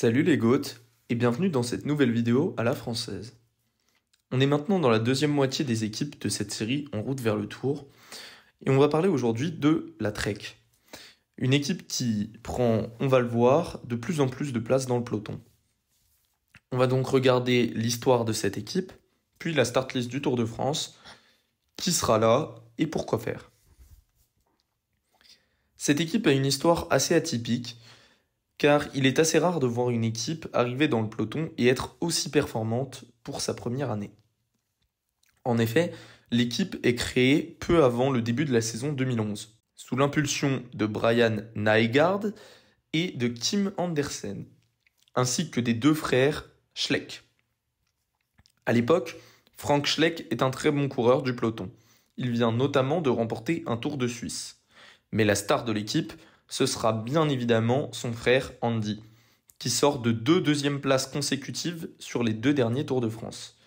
Salut les goths et bienvenue dans cette nouvelle vidéo à la française. On est maintenant dans la deuxième moitié des équipes de cette série En route vers le Tour et on va parler aujourd'hui de la Trek. Une équipe qui prend, on va le voir, de plus en plus de place dans le peloton. On va donc regarder l'histoire de cette équipe, puis la start list du Tour de France, qui sera là et pourquoi faire. Cette équipe a une histoire assez atypique, car il est assez rare de voir une équipe arriver dans le peloton et être aussi performante pour sa première année. En effet, l'équipe est créée peu avant le début de la saison 2011, sous l'impulsion de Brian Nygaard et de Kim Andersen, ainsi que des deux frères Schleck. À l'époque, Frank Schleck est un très bon coureur du peloton. Il vient notamment de remporter un Tour de Suisse. Mais la star de l'équipe, ce sera bien évidemment son frère Andy, qui sort de 2 deuxièmes places consécutives sur les 2 derniers Tours de France.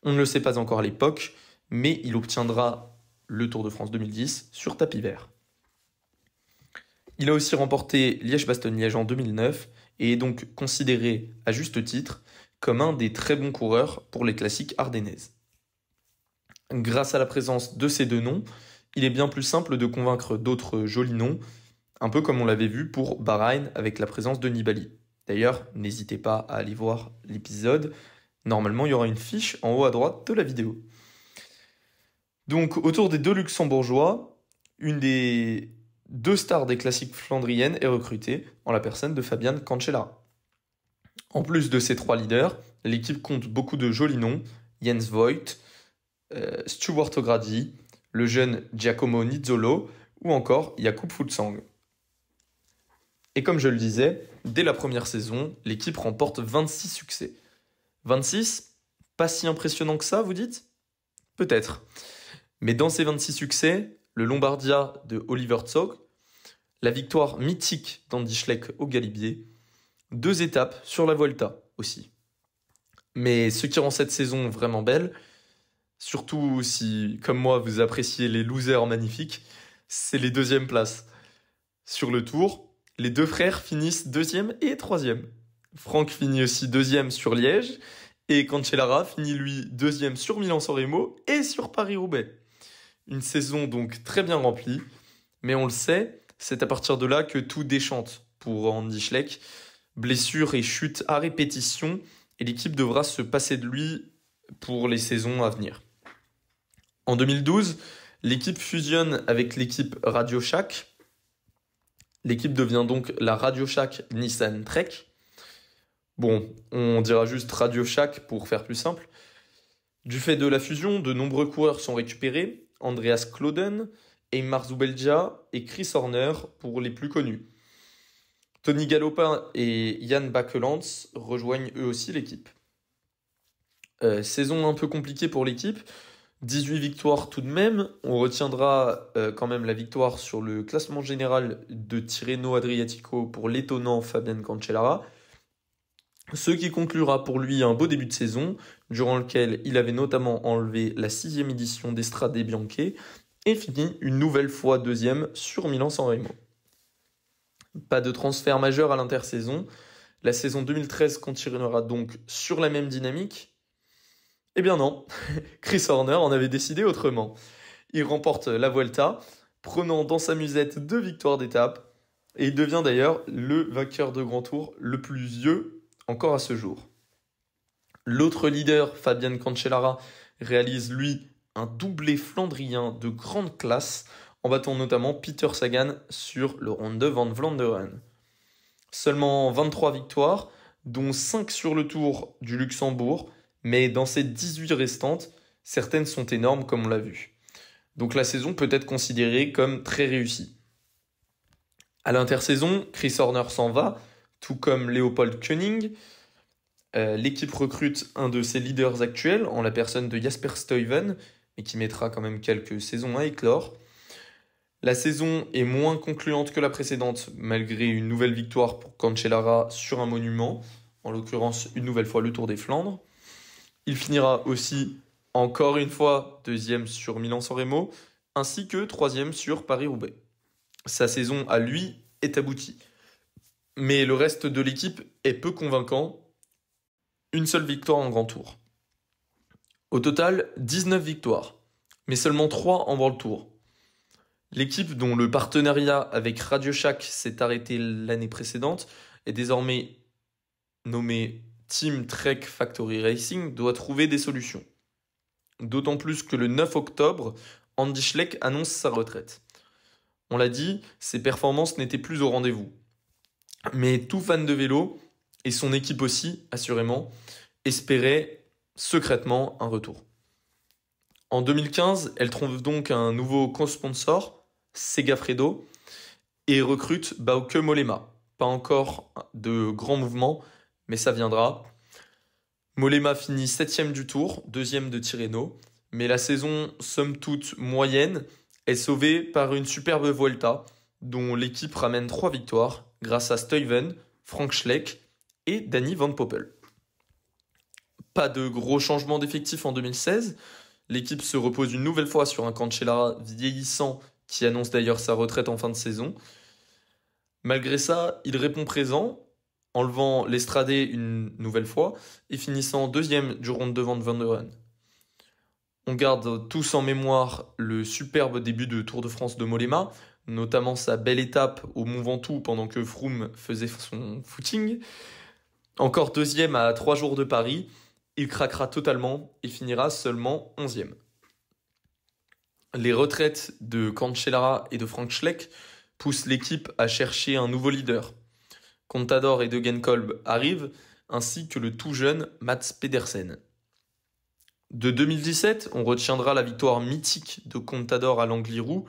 On ne le sait pas encore à l'époque, mais il obtiendra le Tour de France 2010 sur tapis vert. Il a aussi remporté Liège-Bastogne-Liège en 2009 et est donc considéré, à juste titre, comme un des très bons coureurs pour les classiques ardennaises. Grâce à la présence de ces deux noms, il est bien plus simple de convaincre d'autres jolis noms, un peu comme on l'avait vu pour Bahreïn avec la présence de Nibali. D'ailleurs, n'hésitez pas à aller voir l'épisode. Normalement, il y aura une fiche en haut à droite de la vidéo. Donc, autour des deux Luxembourgeois, une des 2 stars des classiques flandriennes est recrutée en la personne de Fabian Cancellara. En plus de ces 3 leaders, l'équipe compte beaucoup de jolis noms, Jens Voigt, Stuart O'Grady, le jeune Giacomo Nizzolo ou encore Jakub Fuglsang. Et comme je le disais, dès la première saison, l'équipe remporte 26 succès. 26 ? Pas si impressionnant que ça, vous dites ? Peut-être. Mais dans ces 26 succès, le Lombardia de Oliver Zog, la victoire mythique d'Andy Schleck au Galibier, 2 étapes sur la Vuelta aussi. Mais ce qui rend cette saison vraiment belle, surtout si, comme moi, vous appréciez les losers magnifiques, c'est les 2e places. Sur le Tour, les 2 frères finissent 2e et 3e. Franck finit aussi 2e sur Liège, et Cancellara finit lui 2e sur Milan-San Remo et sur Paris-Roubaix. Une saison donc très bien remplie, mais on le sait, c'est à partir de là que tout déchante pour Andy Schleck. Blessures et chutes à répétition, et l'équipe devra se passer de lui pour les saisons à venir. En 2012, l'équipe fusionne avec l'équipe Radio Shack. L'équipe devient donc la Radio Shack Nissan Trek. Bon, on dira juste Radio Shack pour faire plus simple. Du fait de la fusion, de nombreux coureurs sont récupérés. Andreas Klöden, Eymar Zubeldia et Chris Horner pour les plus connus. Tony Galopin et Jan Bakelands rejoignent eux aussi l'équipe. Saison un peu compliquée pour l'équipe. 18 victoires tout de même. On retiendra quand même la victoire sur le classement général de Tirreno Adriatico pour l'étonnant Fabian Cancellara. Ce qui conclura pour lui un beau début de saison, durant lequel il avait notamment enlevé la 6e édition d'Estrade Bianche et fini une nouvelle fois 2e sur Milan-San Remo. Pas de transfert majeur à l'intersaison. La saison 2013 continuera donc sur la même dynamique. Eh bien non, Chris Horner en avait décidé autrement. Il remporte la Vuelta, prenant dans sa musette 2 victoires d'étape, et il devient d'ailleurs le vainqueur de Grand Tour le plus vieux encore à ce jour. L'autre leader, Fabian Cancellara, réalise lui un doublé flandrien de grande classe, en battant notamment Peter Sagan sur le Ronde van Vlaanderen. Seulement 23 victoires, dont 5 sur le Tour du Luxembourg, mais dans ces 18 restantes, certaines sont énormes comme on l'a vu. Donc la saison peut être considérée comme très réussie. À l'intersaison, Chris Horner s'en va, tout comme Leopold Koenig. L'équipe recrute un de ses leaders actuels, en la personne de Jasper Stuyven, mais qui mettra quand même quelques saisons à éclore. La saison est moins concluante que la précédente, malgré une nouvelle victoire pour Cancellara sur un monument, en l'occurrence une nouvelle fois le Tour des Flandres. Il finira aussi, encore une fois, 2e sur Milan-San Remo, ainsi que 3e sur Paris-Roubaix. Sa saison à lui est aboutie. Mais le reste de l'équipe est peu convaincant. Une seule victoire en grand tour. Au total, 19 victoires, mais seulement 3 en World Tour. L'équipe dont le partenariat avec Radio Shack s'est arrêté l'année précédente est désormais nommée Team Trek Factory Racing doit trouver des solutions. D'autant plus que le 9 octobre, Andy Schleck annonce sa retraite. On l'a dit, ses performances n'étaient plus au rendez-vous. Mais tout fan de vélo, et son équipe aussi, assurément, espérait secrètement un retour. En 2015, elle trouve donc un nouveau co-sponsor, Segafredo, et recrute Bauke Mollema. Pas encore de grands mouvements, mais ça viendra. Mollema finit 7ème du Tour, 2ème de Tirreno, mais la saison, somme toute moyenne, est sauvée par une superbe Vuelta, dont l'équipe ramène 3 victoires, grâce à Stuyven, Frank Schleck et Danny Van Poppel. Pas de gros changements d'effectifs en 2016, l'équipe se repose une nouvelle fois sur un Cancellara vieillissant qui annonce d'ailleurs sa retraite en fin de saison. Malgré ça, il répond présent, enlevant l'Estradé une nouvelle fois et finissant 2ème du Ronde de Vlaanderen. On garde tous en mémoire le superbe début de Tour de France de Mollema, notamment sa belle étape au Mont Ventoux pendant que Froome faisait son footing. Encore 2ème à 3 jours de Paris, il craquera totalement et finira seulement 11ème. Les retraites de Cancellara et de Frank Schleck poussent l'équipe à chercher un nouveau leader. Contador et Degenkolb arrivent, ainsi que le tout jeune Mats Pedersen. De 2017, on retiendra la victoire mythique de Contador à l'Angliru,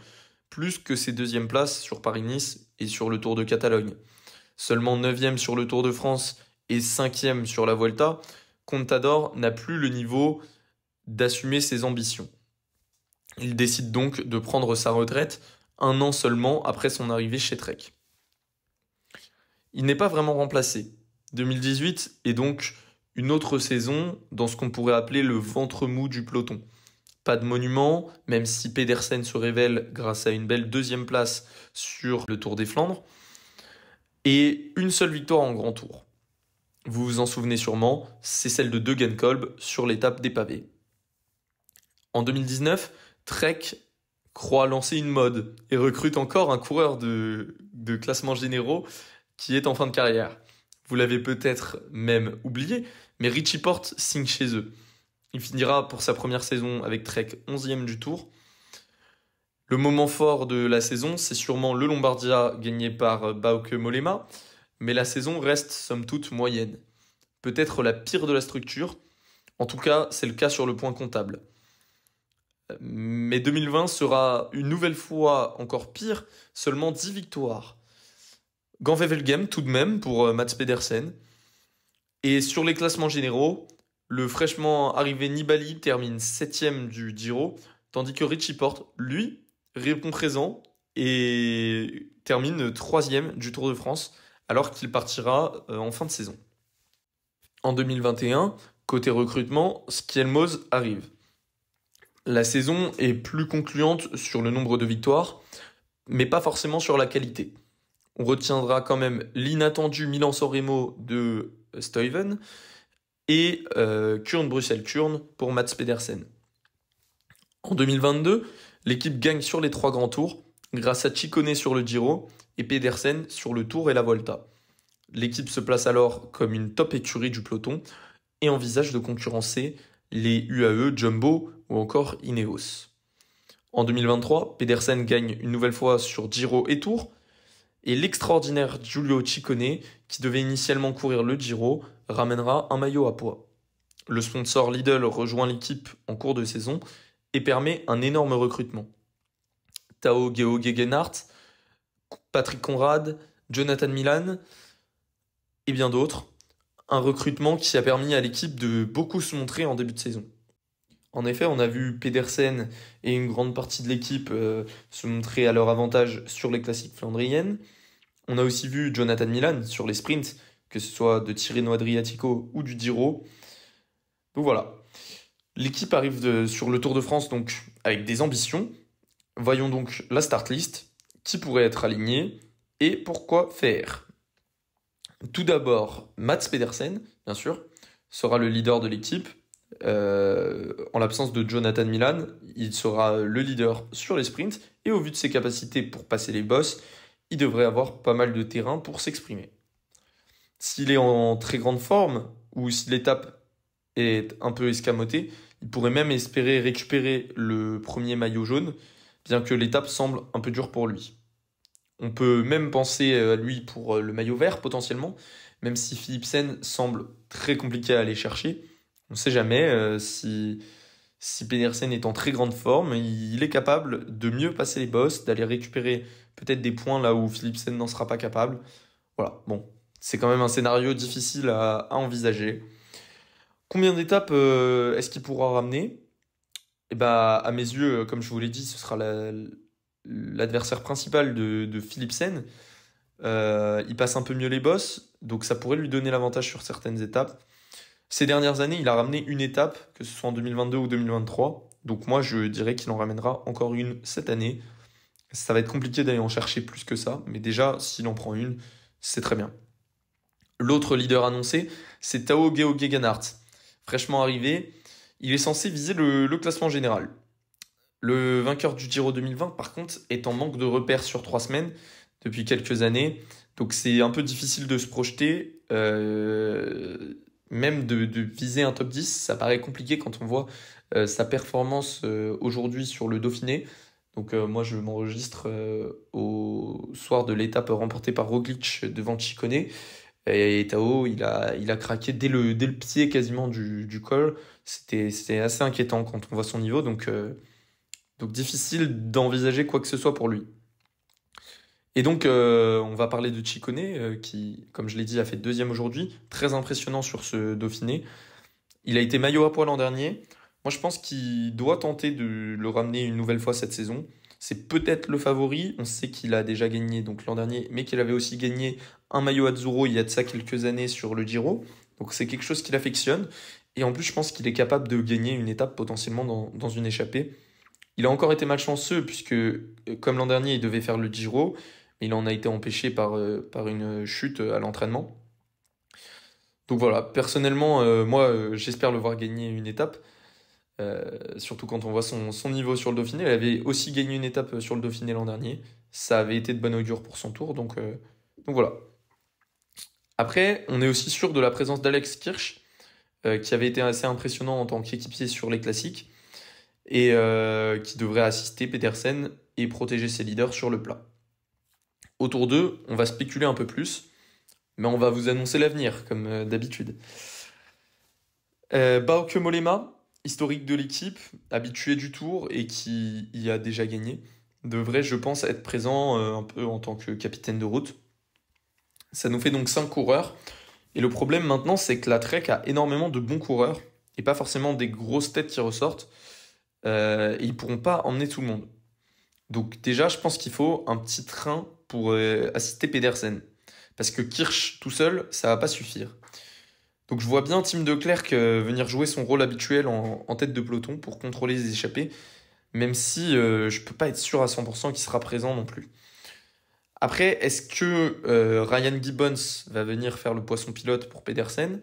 plus que ses 2e places sur Paris-Nice et sur le Tour de Catalogne. Seulement 9ème sur le Tour de France et 5ème sur la Vuelta, Contador n'a plus le niveau d'assumer ses ambitions. Il décide donc de prendre sa retraite 1 an seulement après son arrivée chez Trek. Il n'est pas vraiment remplacé. 2018 est donc une autre saison dans ce qu'on pourrait appeler le ventre mou du peloton. Pas de monument, même si Pedersen se révèle grâce à une belle 2e place sur le Tour des Flandres, et une seule victoire en grand tour. Vous vous en souvenez sûrement, c'est celle de Degenkolb sur l'étape des pavés. En 2019, Trek croit lancer une mode et recrute encore un coureur de classement généraux qui est en fin de carrière. Vous l'avez peut-être même oublié, mais Richie Porte signe chez eux. Il finira pour sa première saison avec Trek 11ème du Tour. Le moment fort de la saison, c'est sûrement le Lombardia gagné par Bauke Mollema, mais la saison reste somme toute moyenne. Peut-être la pire de la structure, en tout cas c'est le cas sur le point comptable. Mais 2020 sera une nouvelle fois encore pire, seulement 10 victoires. Ganvevelgem tout de même pour Mats Pedersen. Et sur les classements généraux, le fraîchement arrivé Nibali termine 7ème du Giro, tandis que Richie Porte, lui, répond présent et termine 3ème du Tour de France, alors qu'il partira en fin de saison. En 2021, côté recrutement, Skjelmose arrive. La saison est plus concluante sur le nombre de victoires, mais pas forcément sur la qualité. On retiendra quand même l'inattendu Milan-San Remo de Stuyven et Kuurne-Bruxelles-Kuurne pour Mats Pedersen. En 2022, l'équipe gagne sur les 3 grands tours grâce à Ciccone sur le Giro et Pedersen sur le Tour et la Volta. L'équipe se place alors comme une top écurie du peloton et envisage de concurrencer les UAE, Jumbo ou encore Ineos. En 2023, Pedersen gagne une nouvelle fois sur Giro et Tour, et l'extraordinaire Giulio Ciccone, qui devait initialement courir le Giro, ramènera un maillot à pois. Le sponsor Lidl rejoint l'équipe en cours de saison et permet un énorme recrutement. Tao Geoghegenhardt, Patrick Conrad, Jonathan Milan et bien d'autres. Un recrutement qui a permis à l'équipe de beaucoup se montrer en début de saison. En effet, on a vu Pedersen et une grande partie de l'équipe se montrer à leur avantage sur les classiques flandriennes. On a aussi vu Jonathan Milan sur les sprints, que ce soit de Tirreno Adriatico ou du Giro. Donc voilà. L'équipe arrive sur le Tour de France donc avec des ambitions. Voyons donc la start list, qui pourrait être aligné et pourquoi faire. Tout d'abord, Mats Pedersen, bien sûr, sera le leader de l'équipe. En l'absence de Jonathan Milan, il sera le leader sur les sprints et au vu de ses capacités pour passer les bosses, il devrait avoir pas mal de terrain pour s'exprimer. S'il est en très grande forme ou si l'étape est un peu escamotée, il pourrait même espérer récupérer le premier maillot jaune, bien que l'étape semble un peu dure pour lui. On peut même penser à lui pour le maillot vert potentiellement, même si Philipsen semble très compliqué à aller chercher. On ne sait jamais si Pedersen est en très grande forme, il est capable de mieux passer les bosses, d'aller récupérer peut-être des points là où Philipsen n'en sera pas capable. Voilà, bon, c'est quand même un scénario difficile à envisager. Combien d'étapes est-ce qu'il pourra ramener? Eh ben, à mes yeux, comme je vous l'ai dit, ce sera l'adversaire principal de Philipsen. Il passe un peu mieux les bosses, donc ça pourrait lui donner l'avantage sur certaines étapes. Ces dernières années, il a ramené une étape, que ce soit en 2022 ou 2023. Donc moi, je dirais qu'il en ramènera encore une cette année. Ça va être compliqué d'aller en chercher plus que ça, mais déjà, s'il en prend une, c'est très bien. L'autre leader annoncé, c'est Tao Geoghegan Gegenhardt. Fraîchement arrivé, il est censé viser le classement général. Le vainqueur du Giro 2020, par contre, est en manque de repères sur 3 semaines depuis quelques années. Donc c'est un peu difficile de se projeter. Même de viser un top 10, ça paraît compliqué quand on voit sa performance aujourd'hui sur le Dauphiné. Donc moi je m'enregistre au soir de l'étape remportée par Roglic devant Ciccone. Et Tao, il a craqué dès le pied quasiment du col. C'était assez inquiétant quand on voit son niveau. Donc difficile d'envisager quoi que ce soit pour lui. Et donc on va parler de Ciccone qui, comme je l'ai dit, a fait deuxième aujourd'hui. Très impressionnant sur ce Dauphiné. Il a été maillot à pois l'an dernier. Moi je pense qu'il doit tenter de le ramener une nouvelle fois cette saison. C'est peut-être le favori. On sait qu'il a déjà gagné donc l'an dernier, mais qu'il avait aussi gagné un maillot Azzurro il y a de ça quelques années sur le Giro. Donc c'est quelque chose qu'il affectionne. Et en plus je pense qu'il est capable de gagner une étape potentiellement dans une échappée. Il a encore été malchanceux puisque, comme l'an dernier, il devait faire le Giro, mais il en a été empêché par une chute à l'entraînement. Donc voilà, personnellement, moi, j'espère le voir gagner une étape, surtout quand on voit son niveau sur le Dauphiné. Il avait aussi gagné une étape sur le Dauphiné l'an dernier. Ça avait été de bon augure pour son tour, donc voilà. Après, on est aussi sûr de la présence d'Alex Kirch, qui avait été assez impressionnant en tant qu'équipier sur les classiques et qui devrait assister Pedersen et protéger ses leaders sur le plat. Autour d'eux, on va spéculer un peu plus, mais on va vous annoncer l'avenir, comme d'habitude. Bauke Mollema, historique de l'équipe, habitué du Tour et qui y a déjà gagné, devrait, je pense, être présent un peu en tant que capitaine de route. Ça nous fait donc 5 coureurs. Et le problème maintenant, c'est que la Trek a énormément de bons coureurs et pas forcément des grosses têtes qui ressortent. Et ils pourront pas emmener tout le monde. Donc déjà, je pense qu'il faut un petit train pour assister Pedersen. Parce que Kirch tout seul, ça va pas suffire. Donc je vois bien Tim de Klerk venir jouer son rôle habituel en tête de peloton pour contrôler les échappées, même si je peux pas être sûr à 100% qu'il sera présent non plus. Après, est-ce que Ryan Gibbons va venir faire le poisson pilote pour Pedersen?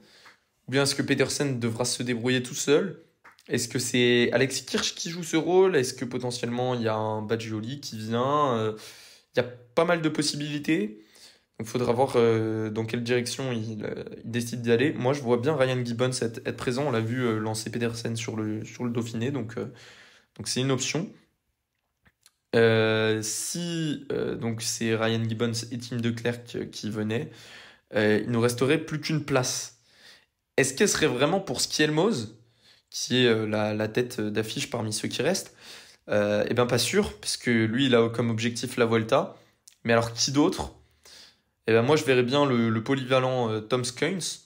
Ou bien est-ce que Pedersen devra se débrouiller tout seul? Est-ce que c'est Alex Kirch qui joue ce rôle? Est-ce que potentiellement il y a un Badgioli qui vient? Il y a pas mal de possibilités. Donc il faudra voir dans quelle direction il décide d'y aller. Moi je vois bien Ryan Gibbons être présent. On l'a vu lancer Pedersen sur le Dauphiné. Donc c'est une option. Si donc c'est Ryan Gibbons et Tim de Klerk qui venaient, il nous resterait plus qu'une place. Est-ce qu'elle serait vraiment pour Skelmose, qui est la tête d'affiche parmi ceux qui restent? Eh bien pas sûr, parce que lui il a comme objectif la Vuelta. Mais alors qui d'autre? Eh ben moi je verrais bien le polyvalent Tom Skuins,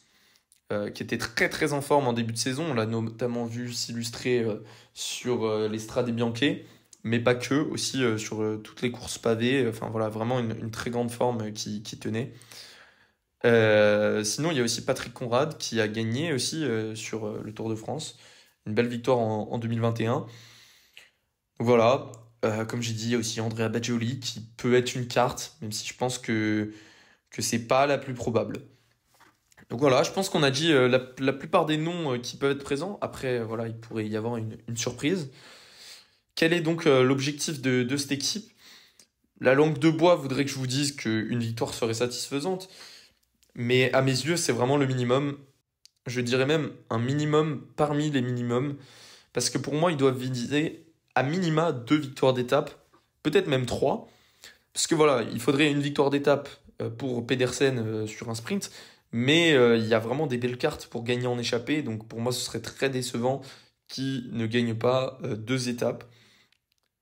qui était très très en forme en début de saison. On l'a notamment vu s'illustrer sur l'Estrade Bianche, mais pas que, aussi sur toutes les courses pavées. Enfin voilà, vraiment une très grande forme qui tenait. Sinon, il y a aussi Patrick Conrad qui a gagné aussi sur le Tour de France. Une belle victoire en 2021. Donc voilà, comme j'ai dit, il y a aussi Andrea Baggioli qui peut être une carte, même si je pense que c'est pas la plus probable. Donc voilà, je pense qu'on a dit la plupart des noms qui peuvent être présents. Après, voilà, il pourrait y avoir une surprise. Quel est donc l'objectif de cette équipe? La langue de bois voudrait que je vous dise qu'une victoire serait satisfaisante, mais à mes yeux, c'est vraiment le minimum. Je dirais même un minimum parmi les minimums, parce que pour moi, ils doivent viser à minima 2 victoires d'étape, peut-être même 3. Parce que voilà, il faudrait une victoire d'étape pour Pedersen sur un sprint, mais il y a vraiment des belles cartes pour gagner en échappée, donc pour moi, ce serait très décevant qui ne gagne pas 2 étapes.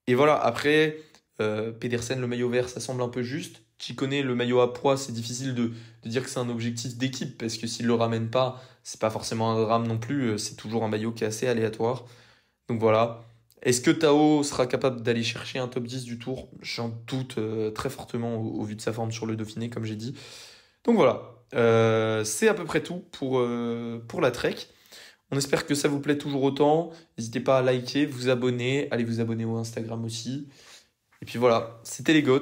Et voilà, après, Pedersen, le maillot vert, ça semble un peu juste. Chicone, le maillot à poids, c'est difficile de dire que c'est un objectif d'équipe, parce que s'il le ramène pas, c'est pas forcément un drame non plus, c'est toujours un maillot qui est assez aléatoire. Donc voilà. Est-ce que Tao sera capable d'aller chercher un top 10 du tour? J'en doute très fortement au vu de sa forme sur le Dauphiné, comme j'ai dit. Donc voilà. C'est à peu près tout pour la Trek. On espère que ça vous plaît toujours autant. N'hésitez pas à liker, vous abonner, allez vous abonner au Instagram aussi. Et puis voilà, c'était les GOAT.